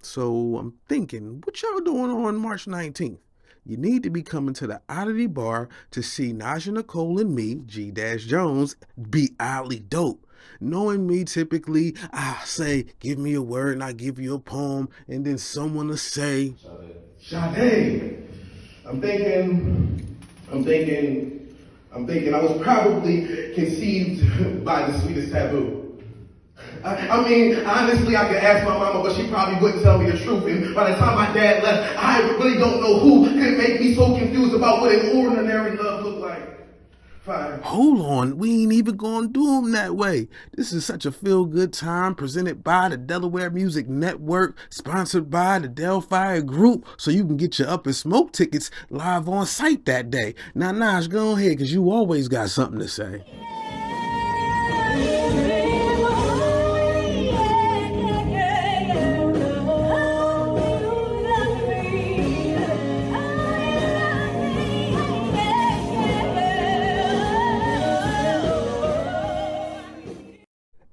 So I'm thinking, what y'all doing on March 19th? You need to be coming to the Oddity Bar to see Naja Nicole and me, G-Jones, be oddly dope. Knowing me, typically, I say, give me a word and I give you a poem, and then someone will say, Sade. I'm thinking I was probably conceived by the sweetest taboo. I mean, honestly, I could ask my mama, but she probably wouldn't tell me the truth. And by the time my dad left, I really don't know who could make me so confused about what an ordinary love looked like. Fine. Hold on, we ain't even gonna do them that way. This is such a feel-good time presented by the Delaware Music Network, sponsored by the Delfire Group, so you can get your Up and Smoke tickets live on site that day. Now, Naj, go ahead, because you always got something to say.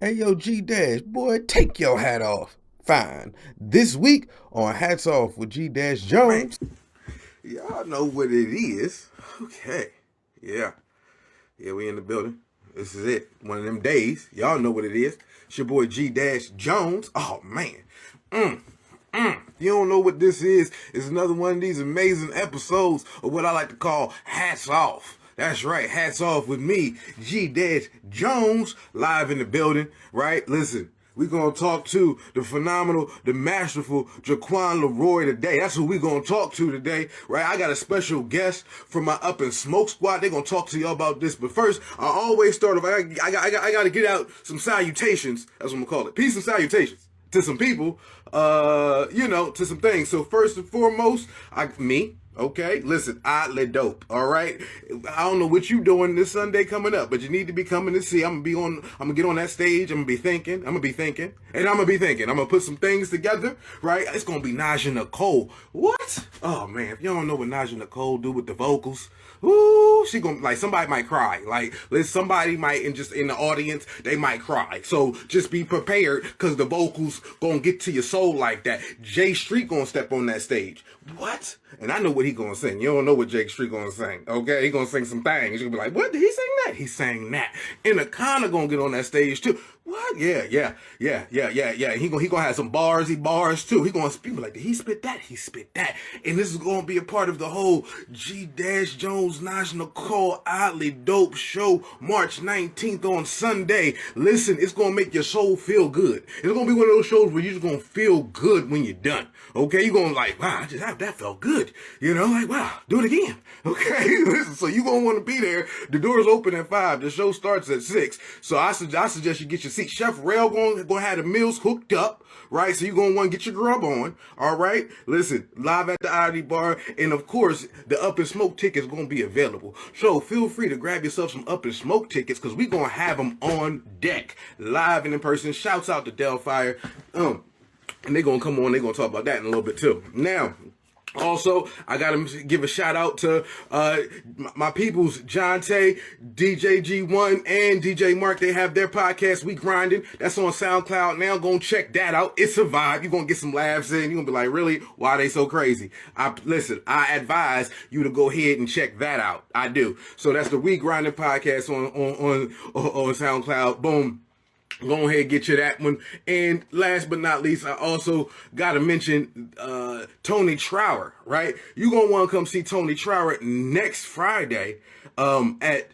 Hey, yo, G-Dash, boy, take your hat off. Fine. This week on Hats Off with G-Jones. Y'all know what it is. Okay. Yeah, we in the building. This is it. One of them days. Y'all know what it is. It's your boy G-Jones. Oh, man. You don't know what this is. It's another one of these amazing episodes of what I like to call Hats Off. That's right, hats off with me, G-Jones, live in the building, right? Listen, we're going to talk to the phenomenal, the masterful Jaquanne Leroy today. That's who we're going to talk to today, right? I got a special guest from my Up and Smoke squad. They're going to talk to y'all about this. But first, I always start off, I got to get out some salutations, that's what I'm going to call it. Peace and salutations to some people, to some things. So first and foremost, me. Okay, listen, oddly dope. All right, I don't know what you doing this Sunday coming up, but you need to be coming to see. I'm gonna get on that stage. I'm gonna be thinking. I'm gonna put some things together. Right, it's gonna be Naja Nicole. What? Oh man, if you don't know what Naja Nicole do with the vocals, ooh, she gonna, like, somebody might cry. Like, somebody might, and just in the audience, they might cry. So just be prepared, because the vocals gonna get to your soul like that. Jay Street gonna step on that stage. What? And I know what he gonna sing. You don't know what Jake Street gonna sing. Okay, he gonna sing some things. You're gonna be like, what? Did he sing that? He sang that. And the Connor gonna get on that stage too. What? Yeah. He gonna have some bars too. He gonna speak like, did he spit that? He spit that. And this is gonna be a part of the whole G-Jones, Naja Nicole, oddly dope show, March 19th on Sunday. Listen, it's gonna make your soul feel good. It's gonna be one of those shows where you're just gonna feel good when you're done. Okay, you're gonna like, wow, that felt good. Like, wow, do it again. Okay, listen, so you're gonna want to be there. The doors open at 5. The show starts at 6. So I suggest you get your seat. Chef Rail gonna have the meals hooked up, right? So you're gonna want to get your grub on. All right, listen, live at the Oddity Bar, and of course the Up and Smoke tickets gonna be available. So feel free to grab yourself some Up and Smoke tickets, because we're gonna have them on deck, live and in person. Shouts out to Delfire. And they're going to come on, they're going to talk about that in a little bit too. Now, also, I got to give a shout out to my peoples, John Tay, DJ G1, and DJ Mark. They have their podcast, We Grinding. That's on SoundCloud now. Go and check that out. It's a vibe. You're going to get some laughs in. You're going to be like, really? Why are they so crazy? Listen, I advise you to go ahead and check that out. I do. So that's the We Grinding podcast on SoundCloud. Boom. Go ahead and get you that one. And last but not least, I also got to mention Tony Trower, right? You're going to want to come see Tony Trower next Friday at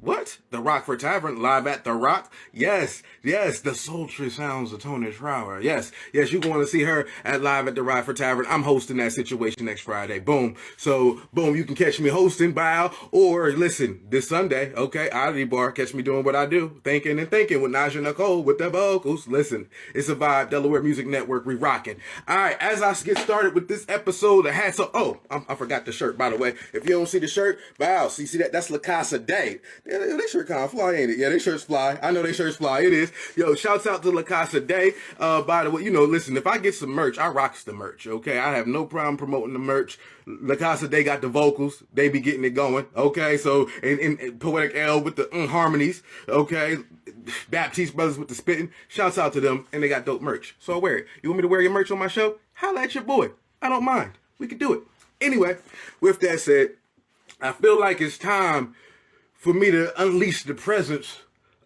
What? The Rockford Tavern, live at The Rock? Yes, the sultry sounds of Tony Trower. Yes, you're going to see her live at the Rockford Tavern. I'm hosting that situation next Friday. Boom. So, boom, you can catch me hosting, bow, or listen, this Sunday, okay, Oddity Bar, catch me doing what I do, thinking with Naja Nicole with the vocals. Listen, it's a vibe, Delaware Music Network, we rocking. All right, as I get started with this episode, the hats up. Oh, I forgot the shirt, by the way. If you don't see the shirt, bow, see that? That's La Casa Day. Yeah, they shirt kind of fly, ain't it? Yeah, they shirts fly. I know they shirts fly. It is. Yo, shouts out to La Casa Day. By the way, listen, if I get some merch, I rocks the merch, okay? I have no problem promoting the merch. La Casa Day got the vocals. They be getting it going, okay? So, and Poetic L with the harmonies, okay? Baptiste Brothers with the spitting. Shouts out to them, and they got dope merch. So I wear it. You want me to wear your merch on my show? holla at your boy. I don't mind. We can do it. Anyway, with that said, I feel like it's time for me to unleash the presence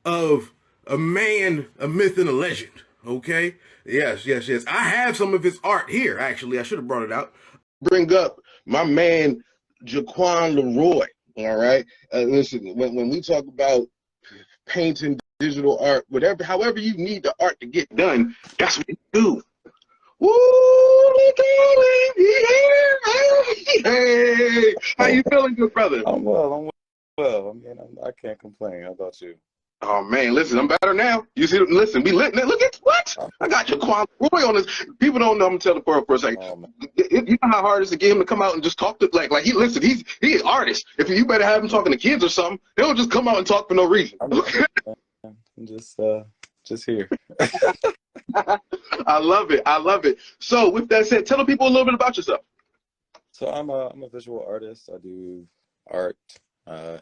of a man, a myth, and a legend. Okay? Yes. I have some of his art here, actually. I should have brought it out. Bring up my man, Jaquanne Leroy. All right. Listen, when we talk about painting, digital art, whatever, however you need the art to get done, that's what you do. Woo! Hey, how you feeling, good brother? I'm well. I mean, I can't complain. How about you? Oh man, listen, I'm better now. You see, listen, we lit. Look at what I got. Jaquanne Leroy on this. People don't know. I'm telling for a second. You know how hard it is to get him to come out and just talk to like he listen. He's an artist. If you better have him talking to kids or something, they don't just come out and talk for no reason. I'm just here. I love it. So with that said, tell the people a little bit about yourself. So I'm a visual artist. I do art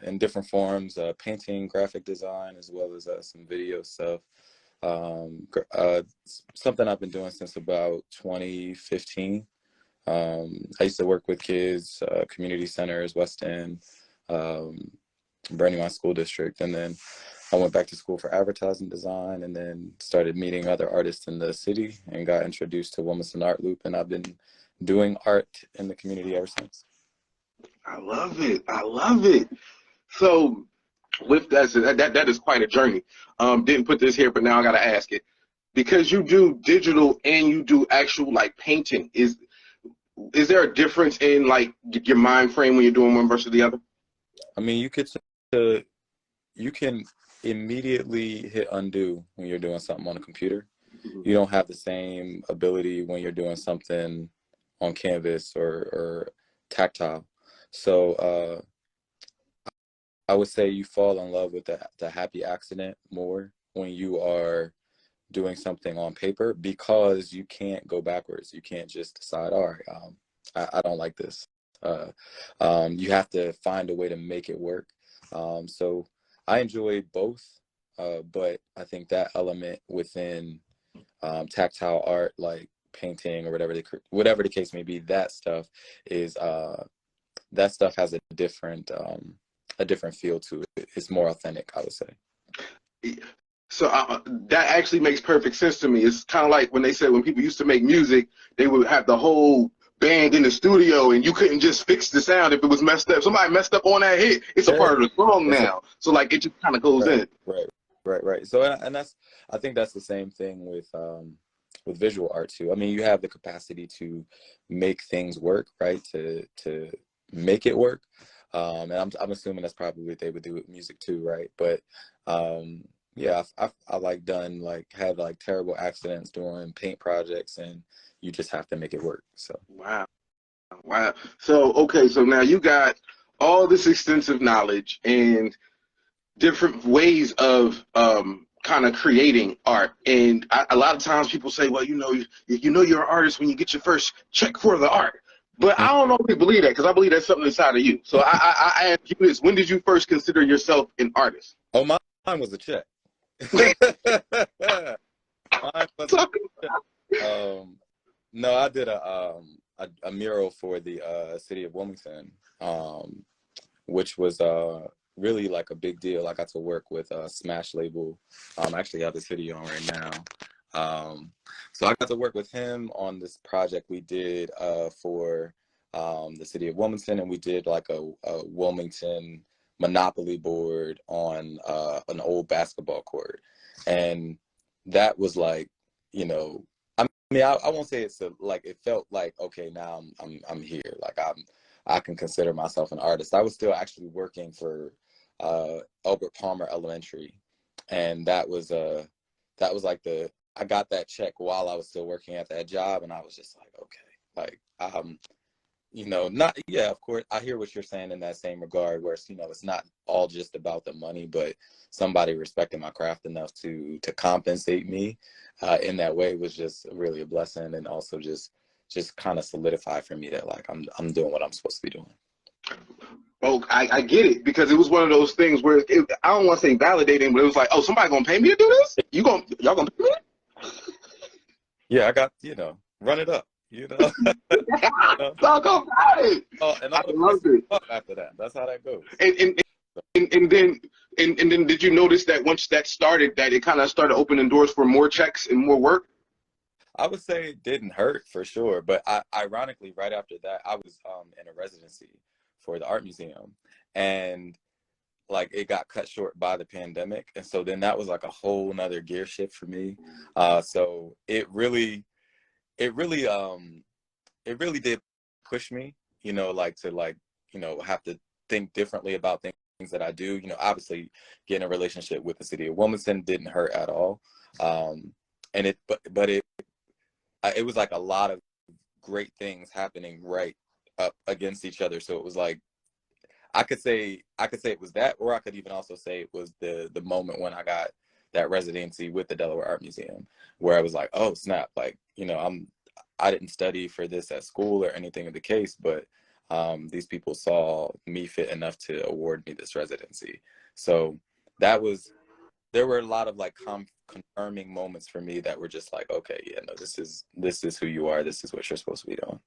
in different forms, painting, graphic design, as well as some video stuff. Something I've been doing since about 2015. I used to work with kids, community centers, West End, Brandywine School District, and then I went back to school for advertising design, and then started meeting other artists in the city and got introduced to Wilmington Art Loop, and I've been doing art in the community ever since. I love it. So with that is quite a journey. Didn't put this here, but now I gotta ask it. Because you do digital and you do actual like painting, is there a difference in like your mind frame when you're doing one versus the other? I mean, you can immediately hit undo when you're doing something on a computer. You don't have the same ability when you're doing something on canvas or tactile. So I would say you fall in love with the happy accident more when you are doing something on paper, because you can't go backwards. You can't just decide, all right, I don't like this. You have to find a way to make it work. So I enjoy both, but I think that element within tactile art, like painting or whatever the case may be, that stuff has a different feel to it. It's more authentic, I would say. So that actually makes perfect sense to me. It's kind of like when they said when people used to make music, they would have the whole band in the studio and you couldn't just fix the sound if it was messed up. Somebody messed up on that hit. It's a part of the song now. So like it just kind of goes in. Right. So I think that's the same thing with visual art too. I mean, you have the capacity to make things work, right? To make it work. And I'm assuming that's probably what they would do with music too, right? But yeah, I had like terrible accidents doing paint projects, and you just have to make it work. So wow. So okay, so now you got all this extensive knowledge and different ways of kind of creating art. And a lot of times people say, well, you know you're an artist when you get your first check for the art. But I don't know if we believe that, because I believe that's something inside of you. So I ask you this: when did you first consider yourself an artist? Oh, mine was a check. Mine was a check. No, I did a mural for the city of Wilmington, which was really like a big deal. I got to work with Smash Label. I actually have this video on right now. So I got to work with him on this project we did for the city of Wilmington, and we did like a Wilmington Monopoly board on an old basketball court. And that was like, I mean, I won't say it felt like, okay, now I'm here. Like I can consider myself an artist. I was still actually working for Albert Palmer Elementary. And that was like I got that check while I was still working at that job, and I was just like, okay, of course, I hear what you're saying in that same regard, where it's not all just about the money, but somebody respecting my craft enough to compensate me in that way was just really a blessing, and also just kind of solidify for me that like I'm doing what I'm supposed to be doing. Oh, I get it, because it was one of those things where I don't want to say validating, but it was like, oh, somebody gonna pay me to do this? Y'all gonna pay me? Yeah, I got, run it up. you know. Talk about it. Oh, and I I'm gonna love press it. after that. That's how that goes. And then did you notice that once that started, that it kind of started opening doors for more checks and more work? I would say it didn't hurt for sure, but ironically, right after that, I was in a residency for the art museum, and like it got cut short by the pandemic, and so then that was like a whole nother gear shift for me. So it really did push me, like to like have to think differently about things that I do. Obviously, getting a relationship with the city of Wilmington didn't hurt at all, and it was like a lot of great things happening right up against each other. So it was like I could say it was that, or I could even also say it was the moment when I got that residency with the Delaware Art Museum, where I was like, oh snap, like I didn't study for this at school or anything of the case, but these people saw me fit enough to award me this residency. So there were a lot of like confirming moments for me that were just like, okay, yeah, no, this is who you are. This is what you're supposed to be doing.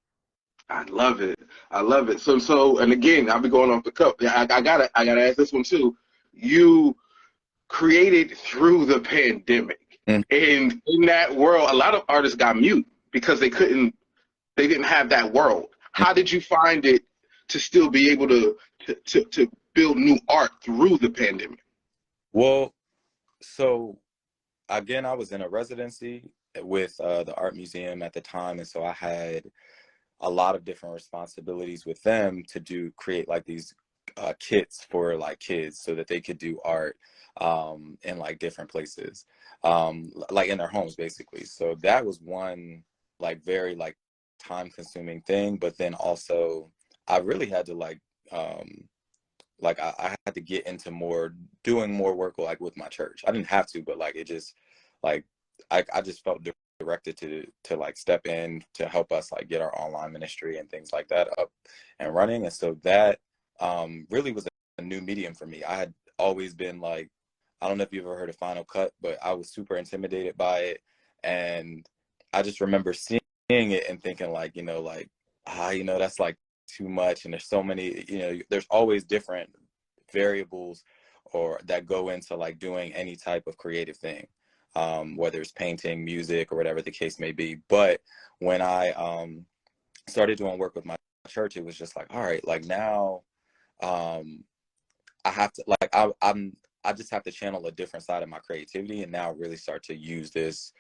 I love it. I love it. So, and again, I'll be going off the cuff. I gotta ask this one too. You created through the pandemic, Mm. and in that world, a lot of artists got mute because they didn't have that world. How did you find it to still be able to build new art through the pandemic? Well, so again, I was in a residency with the art museum at the time, and so I had a lot of different responsibilities with them to create like these kits for like kids so that they could do art in like different places, like in their homes basically. So that was one like very like time consuming thing, but then also I really had to I had to get into doing more work like with my church. I didn't have to, but like it just like I just felt directed to like step in to help us like get our online ministry and things like that up and running. And so that really was a new medium for me. I had always been like, I don't know if you've ever heard of Final Cut, but I was super intimidated by it. And I just remember seeing it and thinking like, that's like too much. And there's so many, there's always different variables or that go into like doing any type of creative thing, whether it's painting, music, or whatever the case may be. But when I started doing work with my church, it was just like, all right, like now I have to like I just have to channel a different side of my creativity and now really start to use this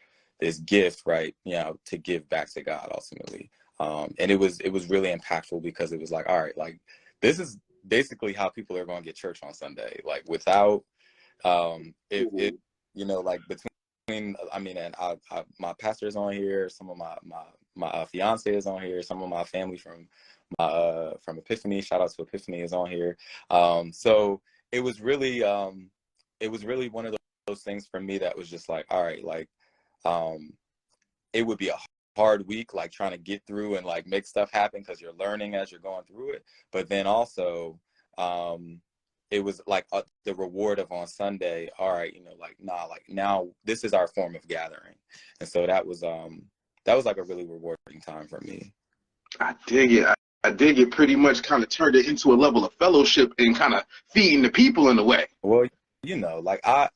gift, right, to give back to God ultimately. And it was really impactful because it was like, all right, like this is basically how people are going to get church on Sunday, like without it like between and my pastor is on here, some of my fiance is on here, some of my family from Epiphany, shout out to Epiphany, is on here. So it was really one of those things for me that was just like, all right, like it would be a hard week, like trying to get through and like make stuff happen because you're learning as you're going through it. But then also it was like the reward of on Sunday, all right, like, nah, like now this is our form of gathering. And so that was like a really rewarding time for me. I dig it. I dig it. Pretty much kind of turned it into a level of fellowship and kind of feeding the people in a way. Well, like I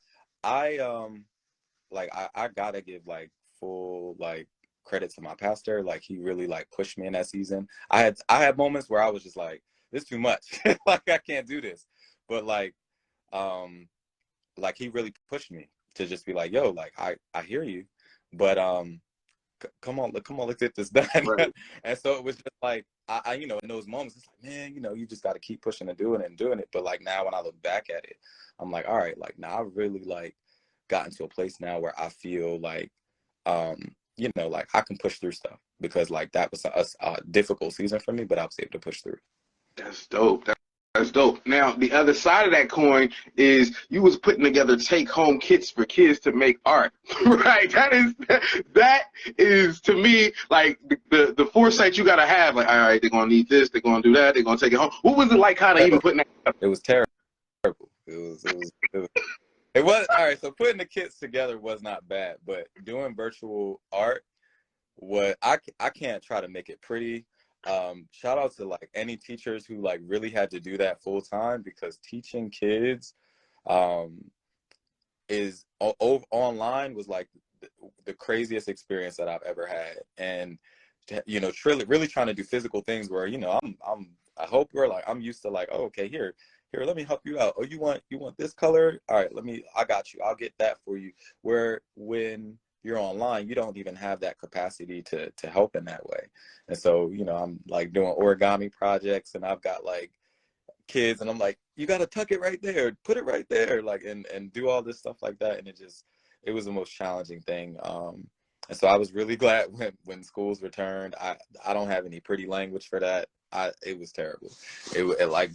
gotta give like full like credit to my pastor. Like he really like pushed me in that season. I had moments where I was just like, this is too much. Like I can't do this. But like he really pushed me to just be like, yo, like I hear you, but come on, let's get this done. Right. And so it was just like I in those moments it's like, man, you just got to keep pushing and doing it. But like now when I look back at it, I'm like, all right, like now I really like gotten to a place now where I feel like like I can push through stuff, because like that was a difficult season for me, but I was able to push through. That's dope. That's dope. Now, the other side of that coin is you was putting together take-home kits for kids to make art, right? That is to me like the foresight you gotta have. Like, all right, they're gonna need this, they're gonna do that, they're gonna take it home. What was it like, kind of even putting that together? It was terrible. It was all right. So putting the kits together was not bad, but doing virtual art what I can't try to make it pretty. Shout out to like any teachers who like really had to do that full time, because teaching kids is online was like the craziest experience that I've ever had. And you know, really trying to do physical things where, you know, I hope you're like, I'm used to like, oh, okay, here, let me help you out. Oh, you want this color? All right, I got you. I'll get that for you. Where when you're online, you don't even have that capacity to help in that way. And so, you know, I'm like doing origami projects, and I've got like kids, and I'm like, you got to tuck it right there, put it right there, like, and do all this stuff like that. And it was the most challenging thing. And so I was really glad when schools returned. I don't have any pretty language for that. It was terrible.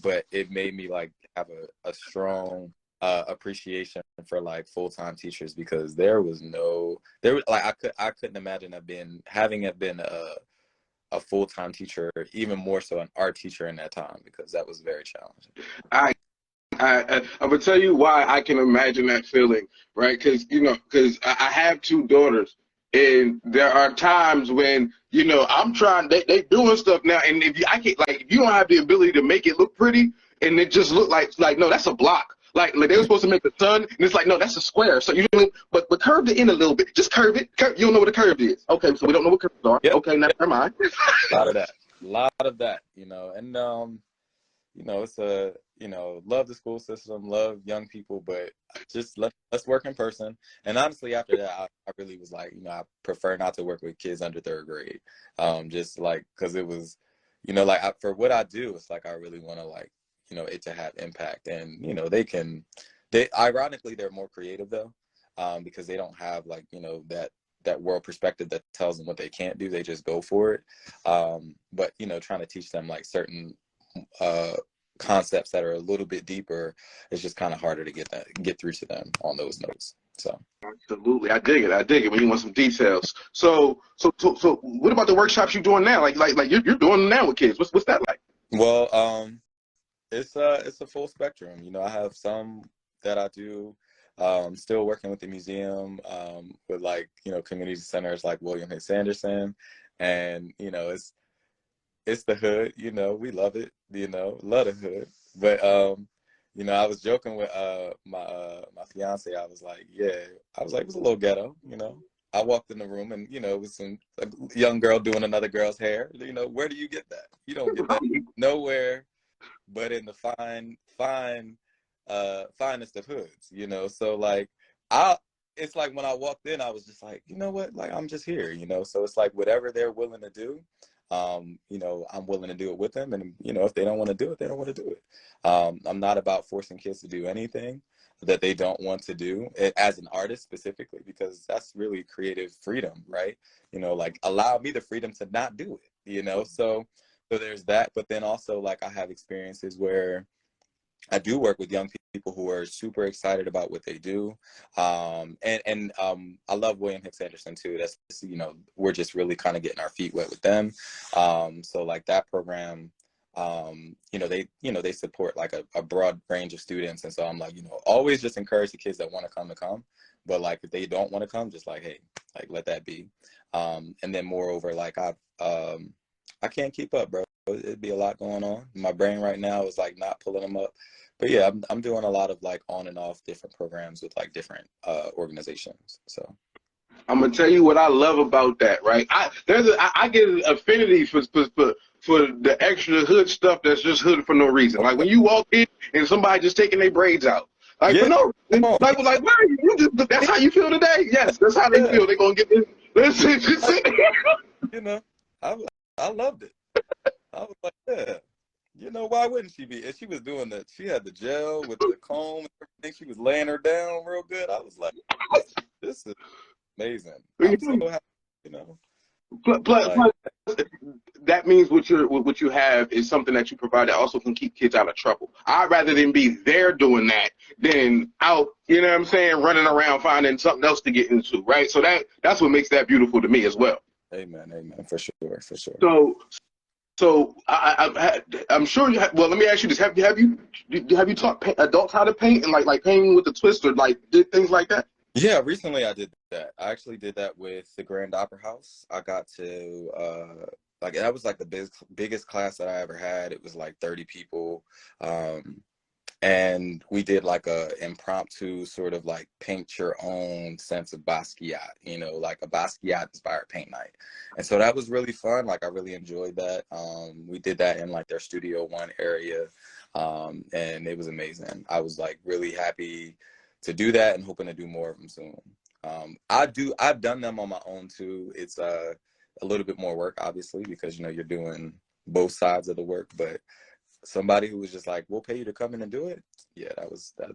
But it made me like have a strong appreciation for like full-time teachers, because there was like I couldn't imagine having been a full-time teacher, even more so an art teacher in that time, because that was very challenging. I'm gonna tell you why I can imagine that feeling, right? Because I have two daughters, and there are times when I'm trying. They doing stuff now, and if you don't have the ability to make it look pretty, and it just look like no, that's a block. Like they were supposed to make a sun, and it's like, no, that's a square. So but curve the end a little bit. Just curve it. You don't know what a curve is. Okay, so we don't know what curves are. Yep. Okay, never mind. A lot of that, and it's love the school system, love young people, but just let's work in person. And honestly, after that, I really was like, I prefer not to work with kids under 3rd grade, just like, because it was, for what I do, it's like I really want to like, it to have impact. And ironically, they're more creative though, because they don't have like that world perspective that tells them what they can't do. They just go for it. But trying to teach them like certain concepts that are a little bit deeper is just kind of harder to get through to them on those notes. So absolutely, I dig it when you want some details. So what about the workshops you're doing now? Like you're doing them now with kids. What's that like? Well, it's a full spectrum. I have some that I do still working with the museum, with like community centers like William Hicks Anderson, and it's the hood. We love it. Love the hood. But I was joking with my fiance. I was like, it was a little ghetto. I walked in the room, and it was a young girl doing another girl's hair. Where do you get that? You don't get that nowhere but in the finest of hoods. So like it's like when I walked in, I was just like, you know what, like I'm just here. So it's like whatever they're willing to do, I'm willing to do it with them. And if they don't want to do it, they don't want to do it. I'm not about forcing kids to do anything that they don't want to do, as an artist specifically, because that's really creative freedom, right? Like allow me the freedom to not do it. So there's that. But then also, like, I have experiences where I do work with young people who are super excited about what they do. I love William Hicks Anderson too. That's, we're just really kind of getting our feet wet with them. So like that program, they support like a broad range of students. And so I'm like, always just encourage the kids that want to come. But like, if they don't want to come, just like, hey, like, let that be. And then moreover, like I can't keep up, bro. It'd be a lot going on. My brain right now is like not pulling them up. But yeah, I'm doing a lot of like on and off different programs with like different organizations. So I'm gonna tell you what I love about that, right? I get an affinity for the extra hood stuff that's just hood for no reason. Like when you walk in and somebody just taking their braids out, like for no reason. Like where are you? That's how you feel today? Yes, that's how they feel. They're gonna get this. Listen, just sit there. I loved it. I was like, yeah, why wouldn't she be? And she was doing that. She had the gel with the comb and everything. She was laying her down real good. I was like, this is amazing. I'm so happy, Plus, that means what you have is something that you provide that also can keep kids out of trouble. I'd rather than be there doing that than out, what I'm saying, running around finding something else to get into, right? So that's what makes that beautiful to me as well. Amen, for sure. So I'm sure you have. Well, let me ask you this: Have you taught adults how to paint and like painting with the twist or like did things like that? Yeah, recently I did that. I actually did that with the Grand Opera House. I got to like that was like the biggest class that I ever had. It was like 30 people. And we did like a impromptu sort of like paint your own sense of Basquiat, you know, like a Basquiat inspired paint night. And so that was really fun. Like I really enjoyed that. We did that in like their Studio One area. And it was amazing. I was like really happy to do that and hoping to do more of them soon. I've done them on my own too. It's a little bit more work, obviously, because, you know, you're doing both sides of the work, but somebody who was just like, we'll pay you to come in and do it. Yeah,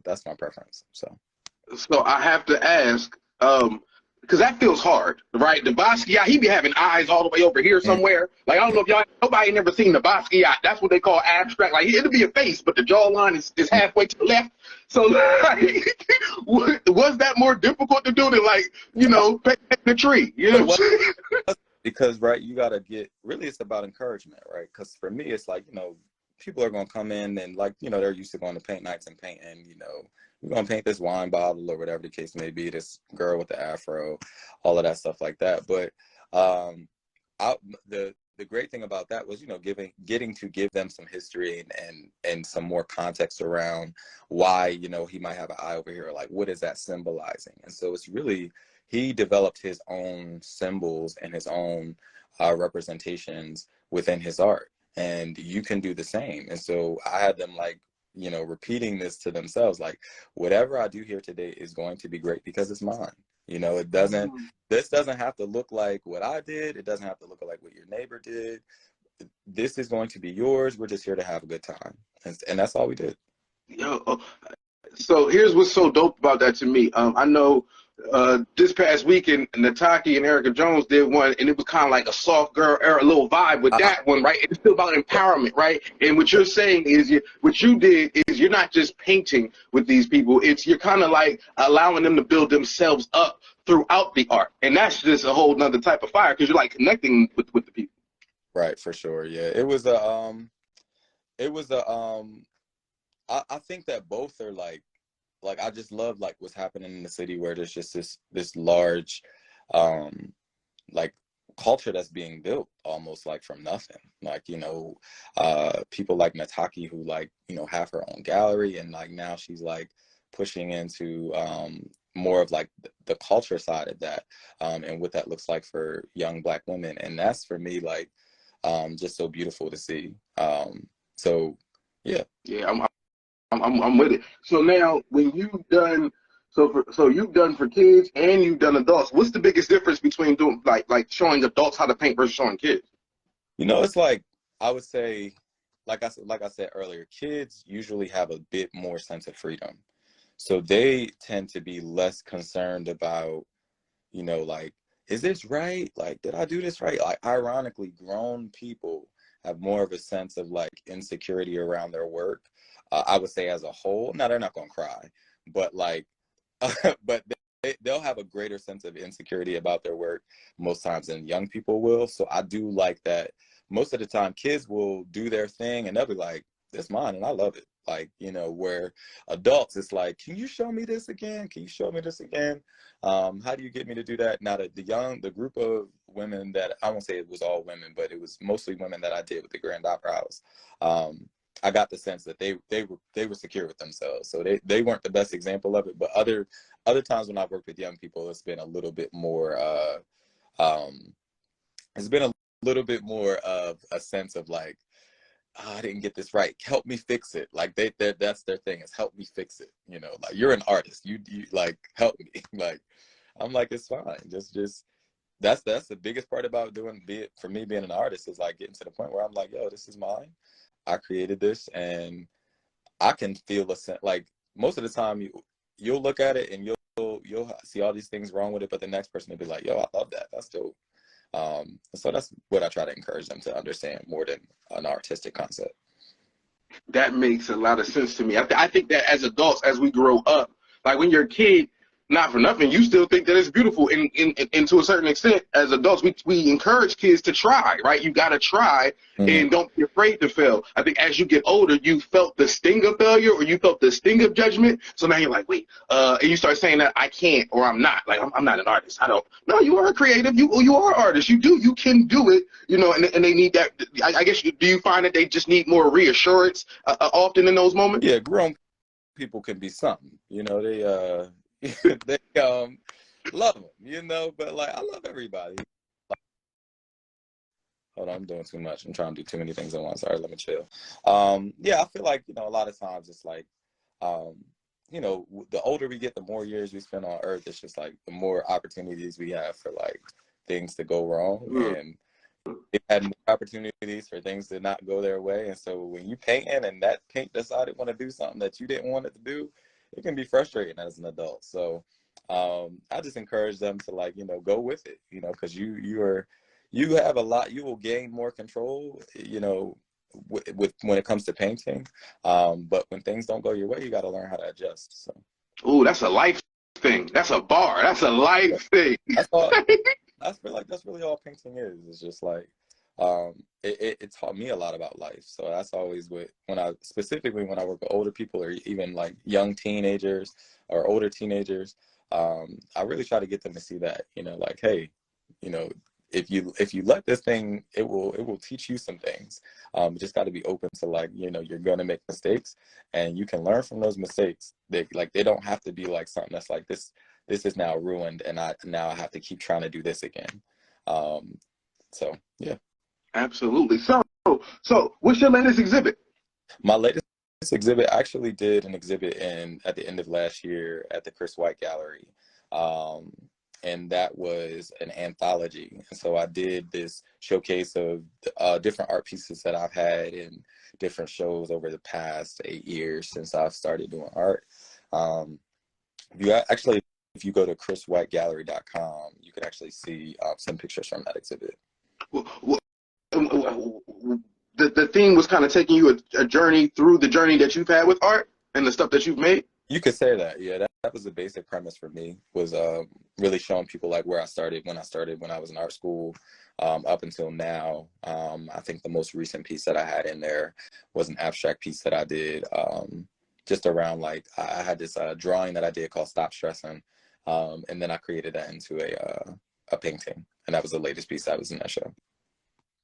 that's my preference. So I have to ask, because that feels hard, right? The Basquiat, he be having eyes all the way over here somewhere. Like, I don't know if y'all, nobody never seen the Basquiat. That's what they call abstract. Like, it'll be a face, but the jawline is halfway to the left. So, like, was that more difficult to do than, like, you know, painting the tree? You know what I'm saying? Because, right, you got to really, it's about encouragement, right? Because for me, it's like, you know, people are going to come in and, like, you know, they're used to going to paint nights and painting, you know, we're going to paint this wine bottle or whatever the case may be, this girl with the afro, all of that stuff like that. But the great thing about that was, you know, getting to give them some history and some more context around why, you know, he might have an eye over here, like what is that symbolizing? And so it's really, he developed his own symbols and his own representations within his art. And you can do the same. And so I had them, like, you know, repeating this to themselves, like, whatever I do here today is going to be great because it's mine. You know, this doesn't have to look like what I did. It doesn't have to look like what your neighbor did. This is going to be yours. We're just here to have a good time. And that's all we did. Yo, so here's what's so dope about that to me. I know this past weekend, Nataki and Erica Jones did one, and it was kind of like a soft girl era, little vibe with that one, right? It's still about empowerment, right? And what you're saying is, what you did is you're not just painting with these people. You're kind of like allowing them to build themselves up throughout the art, and that's just a whole nother type of fire because you're like connecting with the people. Right, for sure. Yeah, I think that both are like I just love like what's happening in the city where there's just this large like culture that's being built almost like from nothing. Like, you know, people like Nataki who, like, you know, have her own gallery, and like now she's like pushing into more of like the culture side of that, and what that looks like for young Black women. And that's for me like just so beautiful to see. So yeah. I'm with it. So now, when you've done, so you've done for kids and you've done adults. What's the biggest difference between doing like showing adults how to paint versus showing kids? You know, it's like, I would say, like I said earlier, kids usually have a bit more sense of freedom, so they tend to be less concerned about, you know, like, is this right? Like, did I do this right? Like, ironically, grown people have more of a sense of like insecurity around their work. I would say as a whole. Now, they're not gonna cry, but like, but they'll have a greater sense of insecurity about their work most times than young people will. So I do like that. Most of the time, kids will do their thing and they'll be like, "This mine," and I love it. Like, you know, where adults, it's like, "Can you show me this again? Can you show me this again? How do you get me to do that?" Now, the group of women that, I won't say it was all women, but it was mostly women that I did with the Grand Opera House. I got the sense that they were secure with themselves, so they weren't the best example of it. But other times when I've worked with young people, it's been a little bit more. It's been a little bit more of a sense of like, oh, I didn't get this right. Help me fix it. Like that's their thing, is help me fix it. You know, like, you're an artist. You like, help me. Like, I'm like, it's fine. Just that's the biggest part about for me being an artist, is like getting to the point where I'm like, yo, this is mine. I created this, and I can feel a sense. Like, most of the time, you'll look at it and you'll see all these things wrong with it, but the next person will be like, yo, I love that. That's dope. So that's what I try to encourage them to understand more than an artistic concept. That makes a lot of sense to me. I think that as adults, as we grow up, like when you're a kid, not for nothing, you still think that it's beautiful. And to a certain extent, as adults, we encourage kids to try, right? You got to try, and don't be afraid to fail. I think as you get older, you felt the sting of failure or you felt the sting of judgment. So now you're like, wait, and you start saying that I can't or I'm not. Like, I'm not an artist. I don't. No, you are a creative. You are an artist. You can do it. You know, and they need that. I guess, do you find that they just need more reassurance often in those moments? Yeah, grown people can be something. You know, they they love them. You know, but like I love everybody. Hold on, I'm doing too much. I'm trying to do too many things at once. All right, let me chill. Yeah, I feel like, you know, a lot of times it's like, you know, the older we get, the more years we spend on Earth. It's just like the more opportunities we have for like things to go wrong, and they've had more opportunities for things to not go their way. And so when you painting and that paint decided want to do something that you didn't want it to do, it can be frustrating as an adult. So I just encourage them to, like, you know, go with it, you know, because you have a lot, you will gain more control, you know, with when it comes to painting. But when things don't go your way, you got to learn how to adjust. So. Oh, that's a life thing. That's a bar. That's a life thing. That's all. I feel like that's really all painting is. It's just like, it taught me a lot about life. So that's always specifically when I work with older people or even like young teenagers or older teenagers, I really try to get them to see that, you know, like, hey, you know, if you let this thing, it will teach you some things. You just got to be open to, like, you know, you're gonna make mistakes and you can learn from those mistakes. They don't have to be like something that's like this is now ruined and now I have to keep trying to do this again. So yeah. Absolutely. So what's your latest exhibit? My latest exhibit, I actually did an exhibit at the end of last year at the Chris White Gallery. And that was an anthology. And so I did this showcase of different art pieces that I've had in different shows over the past 8 years since I've started doing art. If you go to chriswhitegallery.com, you can actually see some pictures from that exhibit. The theme was kind of taking you a journey through the journey that you've had with art and the stuff that you've made? You could say that, yeah. That was the basic premise for me, was really showing people like where I started when I was in art school, up until now. I think the most recent piece that I had in there was an abstract piece that I did just around, like, I had this drawing that I did called Stop Stressing, and then I created that into a painting, and that was the latest piece that was in that show.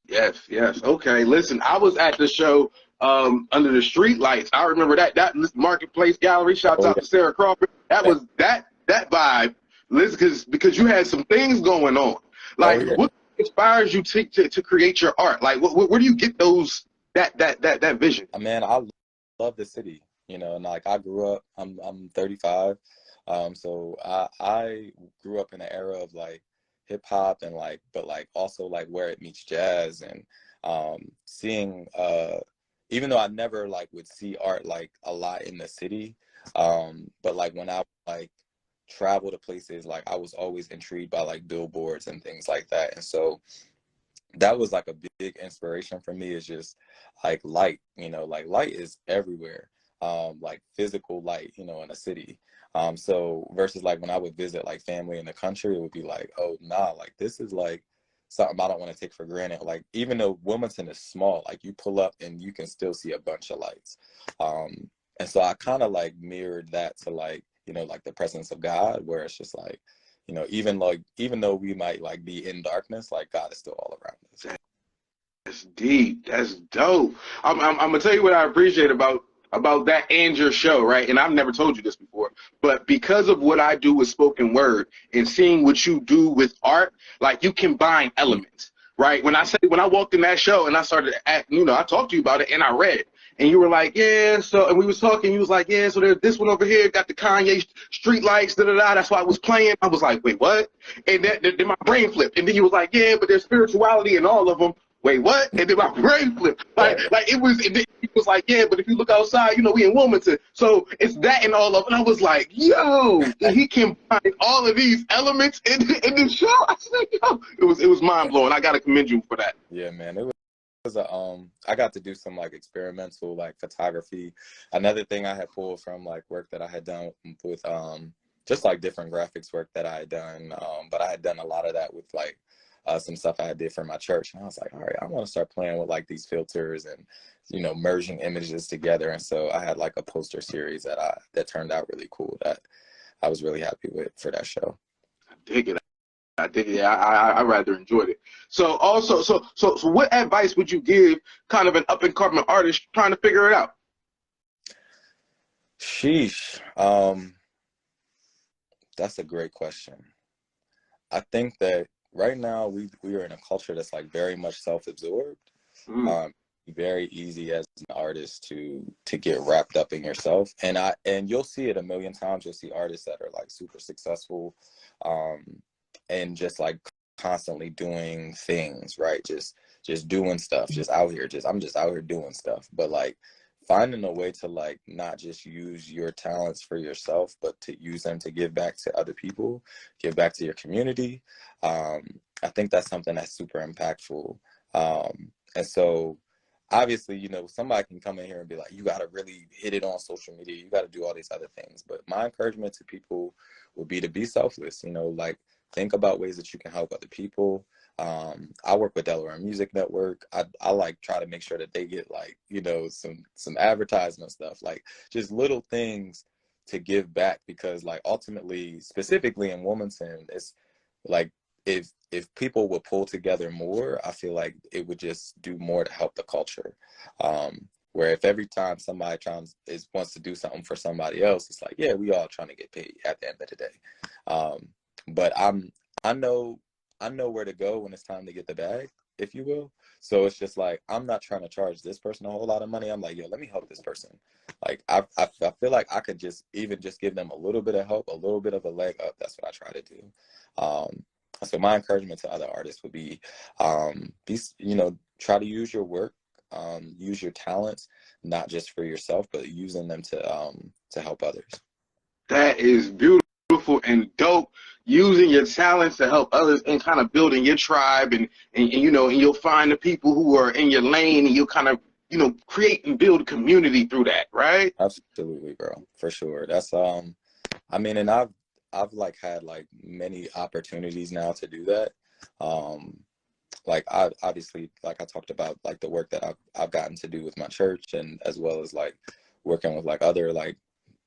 Yes. Okay. Listen, I was at the show under the street lights. I remember that Marketplace Gallery. Shouts out to Sarah Crawford. That was that vibe. Listen, because you had some things going on. Like, what inspires you to create your art? Like, where do you get that vision? Man, I love the city. You know, and like I grew up. I'm 35. So I grew up in an era of like hip hop and like, but like also like where it meets jazz and seeing even though I never like would see art like a lot in the city, but like when I like travel to places, like I was always intrigued by like billboards and things like that. And so that was like a big inspiration for me, is just like light, you know, like light is everywhere, like physical light, you know, in a city. So versus like when I would visit like family in the country, it would be like, oh nah, like this is like something I don't want to take for granted. Like even though Wilmington is small, like you pull up and you can still see a bunch of lights. And so I kind of like mirrored that to like, you know, like the presence of God, where it's just like, you know, even though we might like be in darkness, like God is still all around us. That's deep. That's dope. I'm gonna tell you what I appreciate about that and your show, right? And I've never told you this before, but because of what I do with spoken word and seeing what you do with art, like you combine elements, right? When I walked in that show and I started to act, you know, I talked to you about it and I read, and you were like, yeah, so, and we was talking, you was like, yeah, so there's this one over here, got the Kanye street lights, da-da-da, that's why I was playing. I was like, wait, what? And then my brain flipped, and then you was like, yeah, but there's spirituality in all of them. Wait, what? And then my brain flipped. Like it was like, yeah, but if you look outside, you know, we in Wilmington. So it's that and all of it. And I was like, yo, he can find all of these elements in the show. I said, yo, it was mind blowing. I gotta commend you for that. Yeah, man. It was I got to do some like experimental like photography. Another thing I had pulled from like work that I had done with just like different graphics work that I had done. But I had done a lot of that with like some stuff I did for my church. And I was like, all right, I want to start playing with like these filters and, you know, merging images together. And so I had like a poster series that turned out really cool that I was really happy with for that show. I dig it. I did, yeah, I rather enjoyed it. So also, so what advice would you give kind of an up and coming artist trying to figure it out? Sheesh. That's a great question. I think that right now we are in a culture that's like very much self-absorbed. Very easy as an artist to get wrapped up in yourself, and you'll see it a million times. You'll see artists that are like super successful, and just like constantly doing things, right? Just doing stuff, just out here, I'm just out here doing stuff. But like finding a way to like not just use your talents for yourself, but to use them to give back to other people, give back to your community. I think that's something that's super impactful. And so obviously, you know, somebody can come in here and be like, you got to really hit it on social media. You got to do all these other things. But my encouragement to people would be to be selfless, you know, like think about ways that you can help other people. I work with Delaware Music Network. I like try to make sure that they get like, you know, some advertisement stuff, like just little things to give back, because like ultimately, specifically in Wilmington, it's like if people would pull together more, I feel like it would just do more to help the culture. Where if every time somebody wants to do something for somebody else, it's like, yeah, we all trying to get paid at the end of the day. But I know where to go when it's time to get the bag, if you will. So it's just like, I'm not trying to charge this person a whole lot of money. I'm like, yo, let me help this person. Like, I feel like I could just give them a little bit of help, a little bit of a leg up. That's what I try to do. So my encouragement to other artists would be, you know, try to use your work, use your talents, not just for yourself, but using them to help others. That is beautiful and dope. Using your talents to help others and kind of building your tribe, and you know, and you'll find the people who are in your lane, and you'll kind of, you know, create and build community through that, right? Absolutely, bro, for sure. That's I mean, and I've like had like many opportunities now to do that. Like I obviously, like I talked about, like the work that I've gotten to do with my church, and as well as like working with like other like,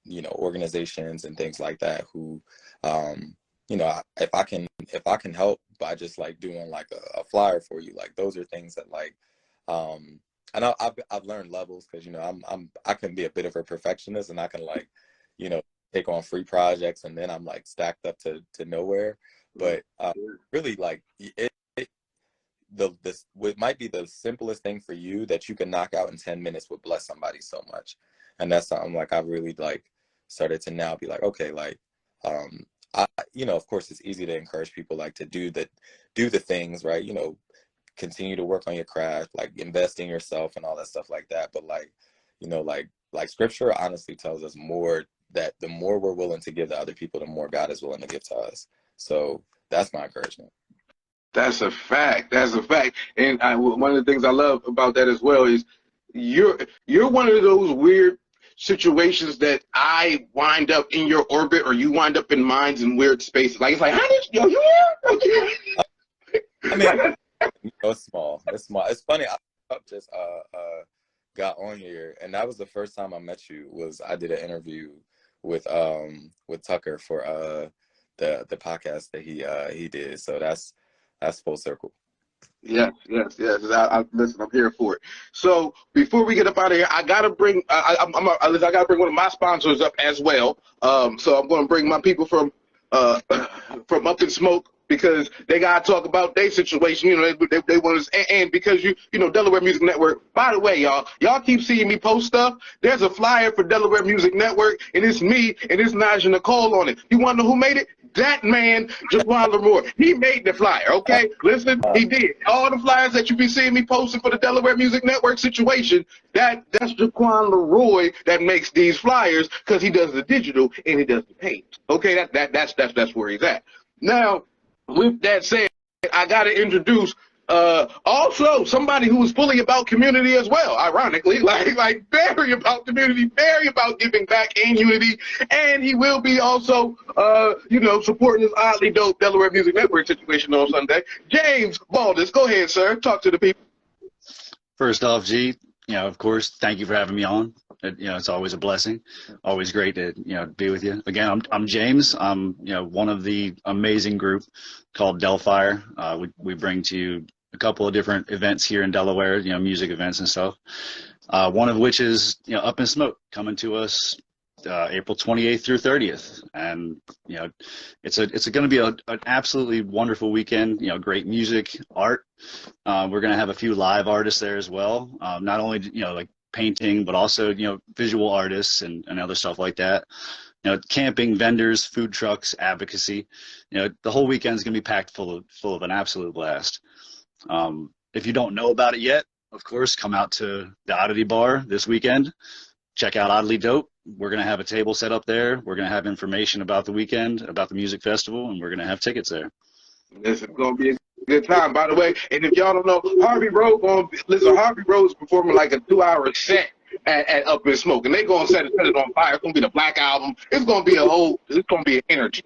you know, organizations and things like that who, you know, if I can help by just like doing like a flyer for you, like those are things that like, and I've learned levels, because, you know, I can be a bit of a perfectionist, and I can like, you know, take on free projects, and then I'm like stacked up to nowhere. But really, like what might be the simplest thing for you that you can knock out in 10 minutes would bless somebody so much. And that's something like I've really like started to now be like, okay, like, you know, of course it's easy to encourage people like to do the things, right? You know, continue to work on your craft, like invest in yourself and all that stuff like that. But like, you know, like scripture honestly tells us more, that the more we're willing to give to other people, the more God is willing to give to us. So that's my encouragement. That's a fact. That's a fact. And one of the things I love about that as well is you're one of those weird situations that I wind up in your orbit, or you wind up in mines in weird spaces. Like, it's like, how did you here? I mean, you know, it's small. It's funny. I just got on here, and that was the first time I met you. Was I did an interview with Tucker for the podcast that he did. So that's full circle. Yes. Listen, I'm here for it. So before we get up out of here, I gotta bring I gotta bring one of my sponsors up as well. So I'm gonna bring my people from Up in Smoke, because they gotta talk about their situation. You know, they want us, and because you know, Delaware Music Network. By the way, y'all keep seeing me post stuff. There's a flyer for Delaware Music Network, and it's me, and it's Naja Nicole on it. You want to know who made it? That man, Jaquanne Leroy. He made the flyer, okay? Listen, he did. All the flyers that you be seeing me posting for the Delaware Music Network situation, that's Jaquanne Leroy that makes these flyers, because he does the digital and he does the paint. Okay, that's where he's at. Now, with that said, I got to introduce Also somebody who is fully about community as well, ironically, like very about community, very about giving back and unity, and he will be also, supporting this oddly dope Delaware Music Network situation on Sunday. James Baldus, go ahead, sir. Talk to the people. First off, G, of course, thank you for having me on. It's always a blessing. Always great to, be with you. Again, I'm James. I'm, one of the amazing group called Delfire. We bring to you a couple of different events here in Delaware, music events and stuff. One of which is, Up in Smoke, coming to us April 28th through 30th. And, it's going to be an absolutely wonderful weekend, great music, art. We're going to have a few live artists there as well. Not only, like painting, but also, visual artists and other stuff like that. Camping, vendors, food trucks, advocacy. The whole weekend is going to be packed full of an absolute blast. If you don't know about it yet, of course, come out to the Oddity Bar this weekend. Check out Oddly Dope. We're going to have a table set up there. We're going to have information about the weekend, about the music festival, and we're going to have tickets there. This is going to be a good time, by the way. And if y'all don't know, Harvey Road's performing like a 2-hour set at Up in Smoke, and they going to set it on fire. It's going to be the Black Album. It's going to be an energy.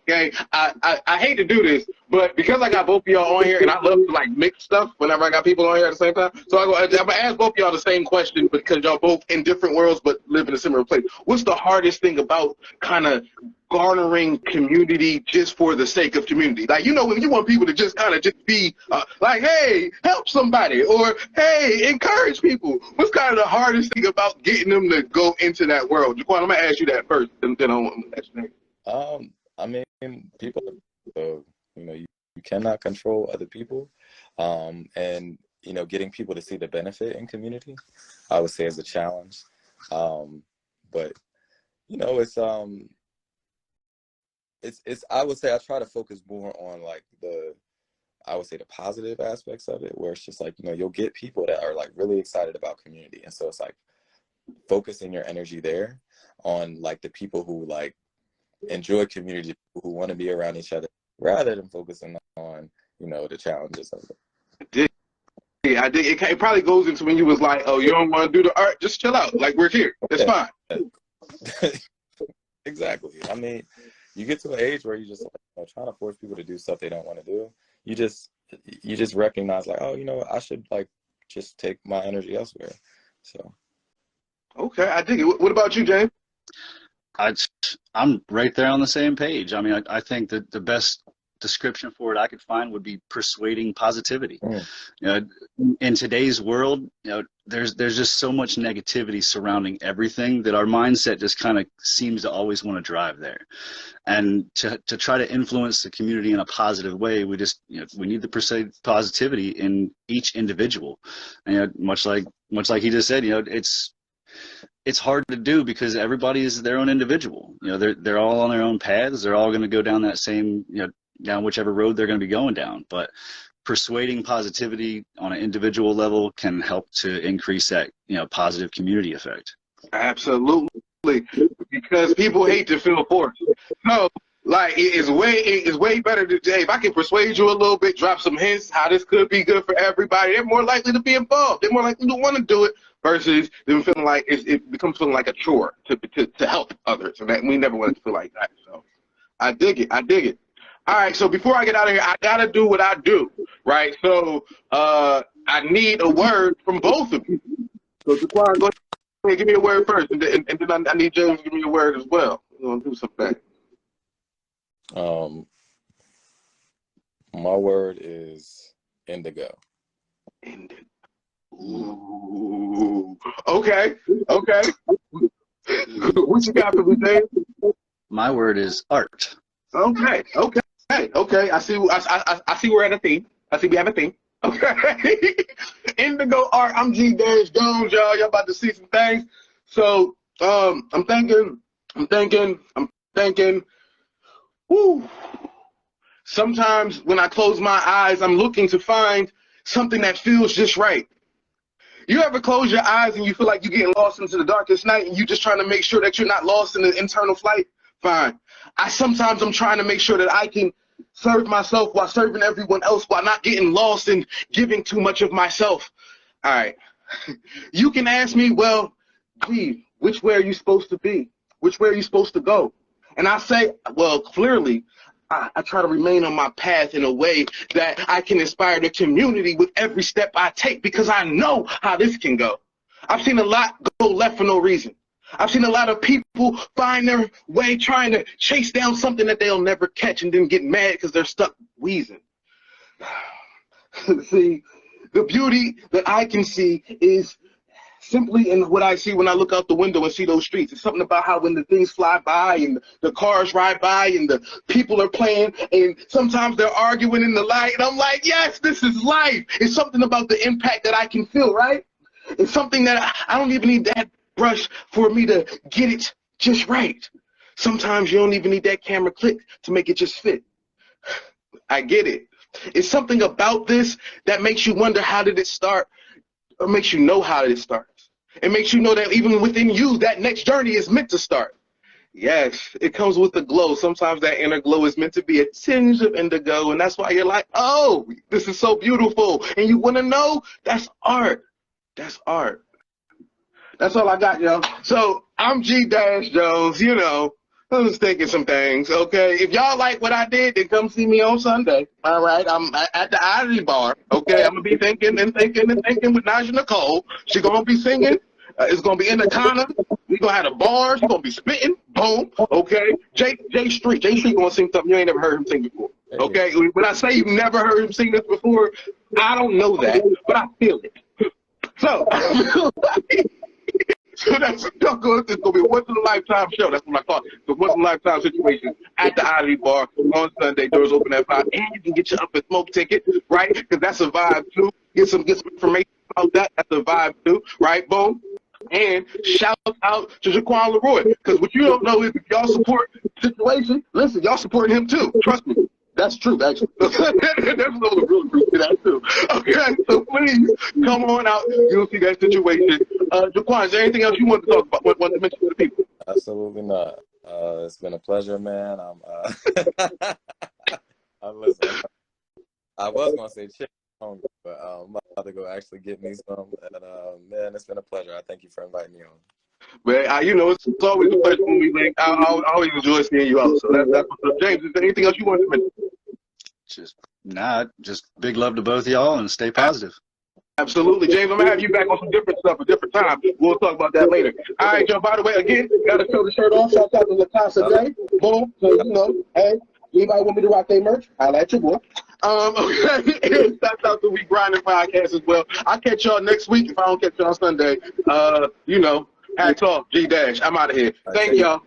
Okay, I hate to do this, but because I got both of y'all on here, and I love to like mix stuff whenever I got people on here at the same time, so I'm gonna ask both of y'all the same question because y'all both in different worlds but live in a similar place. What's the hardest thing about kind of garnering community just for the sake of community? Like, when you want people to just kind of just be like, hey, help somebody, or hey, encourage people. What's kind of the hardest thing about getting them to go into that world? Jaquanne, I'm gonna ask you that first, and then I'm gonna ask you next. I mean, people, so, you cannot control other people. And, getting people to see the benefit in community, I would say is a challenge. But, it's, I would say I try to focus more on like the positive aspects of it, where it's just like, you'll get people that are like really excited about community. And so it's like focusing your energy there on like the people who like enjoy community, who want to be around each other, rather than focusing on the challenges of it. I dig. It probably goes into when you was like, oh, you don't want to do the art, just chill out, like we're here, it's fine. Exactly. I mean, you get to an age where you just like, trying to force people to do stuff they don't want to do. You just recognize like, oh, I should like just take my energy elsewhere. So okay, I dig it. What about you, James? I'm right there on the same page. I mean, I think that the best description for it I could find would be persuading positivity. In today's world, there's just so much negativity surrounding everything that our mindset just kind of seems to always want to drive there. And to try to influence the community in a positive way, we just we need to persuade positivity in each individual. And much like he just said, it's hard to do because everybody is their own individual. They're all on their own paths. They're all going to go down that same, down whichever road they're going to be going down. But persuading positivity on an individual level can help to increase that, positive community effect. Absolutely, because people hate to feel forced. So, like, it's way better to, hey, if I can persuade you a little bit, drop some hints how this could be good for everybody, they're more likely to be involved. They're more likely to want to do it versus them feeling like it becomes feeling like a chore to help others. And that we never want it to feel like that. So I dig it. All right, so before I get out of here, I got to do what I do, right? So I need a word from both of you. So Jaquanne, go ahead, give me a word first, and then I need James to give me a word as well. We're going to do something. My word is indigo. Indigo. Ooh. Okay. What you got for me, James? My word is art. Okay. I see we're at a theme. I see we have a theme. Okay. Indigo art. I'm G-Jones, y'all. Y'all about to see some things. So I'm thinking. Woo. Sometimes when I close my eyes, I'm looking to find something that feels just right. You ever close your eyes and you feel like you're getting lost into the darkest night and you're just trying to make sure that you're not lost in the internal flight? Fine. I'm trying to make sure that I can serve myself while serving everyone else, while not getting lost and giving too much of myself. All right. You can ask me, well, gee, which way are you supposed to be? Which way are you supposed to go? And I say, well, clearly, I try to remain on my path in a way that I can inspire the community with every step I take, because I know how this can go. I've seen a lot go left for no reason. I've seen a lot of people find their way trying to chase down something that they'll never catch and then get mad because they're stuck wheezing. See, the beauty that I can see is simply in what I see when I look out the window and see those streets. It's something about how when the things fly by and the cars ride by and the people are playing and sometimes they're arguing in the light, and I'm like, yes, this is life. It's something about the impact that I can feel, right? It's something that I don't even need that brush for me to get it just right. Sometimes you don't even need that camera click to make it just fit. I get it. It's something about this that makes you wonder, how did it start? Or makes you know how it starts. It makes you know that even within you, that next journey is meant to start. Yes, it comes with the glow. Sometimes that inner glow is meant to be a tinge of indigo, and that's why you're like, oh, this is so beautiful. And you want to know, that's art. That's art. That's all I got, yo. So I'm G-Jones, you know. I was thinking some things, okay? If y'all like what I did, then come see me on Sunday. All right, I'm at the Oddity Bar, okay? I'm going to be thinking with Naja Nicole. She's going to be singing. It's going to be in the corner. We're going to have the bars. We're going to be spitting. Boom, okay? Jay Street going to sing something you ain't never heard him sing before, okay? When I say you've never heard him sing this before, I don't know that, but I feel it. So, so that's going to be a once-in-a-lifetime show. That's what I call it. The once-in-a-lifetime situation at the Oddity Bar on Sunday. Doors open at 5. And you can get your Up and Smoke ticket, right? Because that's a vibe, too. Get some information about that. That's a vibe, too, right? Boom. And shout out to Jaquanne Leroy. Because what you don't know is if y'all support the situation, listen, y'all supporting him, too. Trust me. That's true, actually. That's a little real truth to that, too. Okay, so please come on out. You'll see that situation. Jaquanne, is there anything else you want to talk about, want to mention to the people? Absolutely not. It's been a pleasure, man. Listen, I was going to say chicken, but I'm about to go actually get me some. And, man, it's been a pleasure. I thank you for inviting me on. Man, you know, it's always a pleasure when we link. I always enjoy seeing you out. So that's what's up. James, is there anything else you want to mention? Just big love to both of y'all and stay positive. Absolutely. James, I'm going to have you back on some different stuff, a different time. We'll talk about that later. All right, y'all, by the way, again, got to show the shirt off. Shout out to LaCasa Day. Boom. So, you know, hey, anybody want me to rock their merch? Holla at your boy. Okay. And shout out to We Grinding Podcast as well. I'll catch y'all next week if I don't catch y'all on Sunday. You know, hats off, G-Dash. I'm out of here. Thank y'all.